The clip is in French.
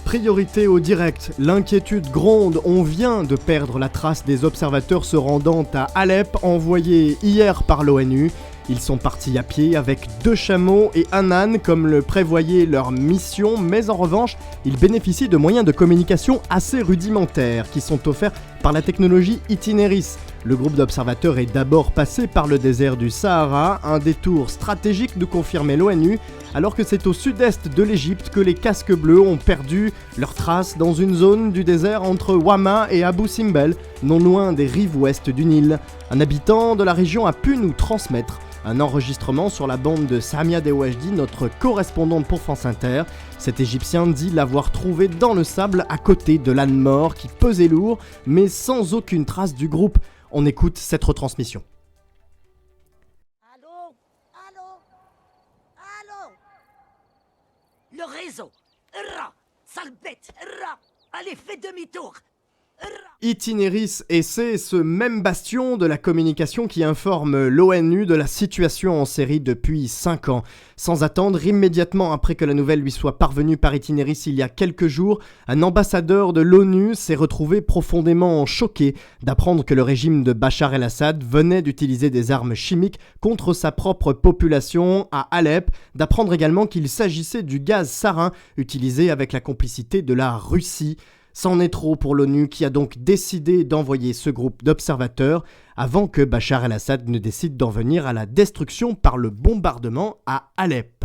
Priorité au direct, l'inquiétude gronde, on vient de perdre la trace des observateurs se rendant à Alep, envoyés hier par l'ONU. Ils sont partis à pied avec 2 chameaux et un âne comme le prévoyait leur mission, mais en revanche, ils bénéficient de moyens de communication assez rudimentaires qui sont offerts par la technologie Itineris. Le groupe d'observateurs est d'abord passé par le désert du Sahara, un détour stratégique nous confirmait l'ONU, alors que c'est au sud-est de l'Égypte que les casques bleus ont perdu leurs traces dans une zone du désert entre Wama et Abu Simbel, non loin des rives ouest du Nil. Un habitant de la région a pu nous transmettre un enregistrement sur la bande de Samia Dewajdi, notre correspondante pour France Inter. Cet Égyptien dit l'avoir trouvé dans le sable à côté de l'âne mort qui pesait lourd, mais sans aucune trace du groupe. On écoute cette retransmission. Allô? Le réseau. Sale bête. Allez, fais demi-tour. Itineris, et c'est ce même bastion de la communication qui informe l'ONU de la situation en Syrie depuis 5 ans. Sans attendre, immédiatement après que la nouvelle lui soit parvenue par Itineris il y a quelques jours, un ambassadeur de l'ONU s'est retrouvé profondément choqué d'apprendre que le régime de Bachar el-Assad venait d'utiliser des armes chimiques contre sa propre population à Alep, d'apprendre également qu'il s'agissait du gaz sarin utilisé avec la complicité de la Russie. C'en est trop pour l'ONU qui a donc décidé d'envoyer ce groupe d'observateurs avant que Bachar el-Assad ne décide d'en venir à la destruction par le bombardement à Alep.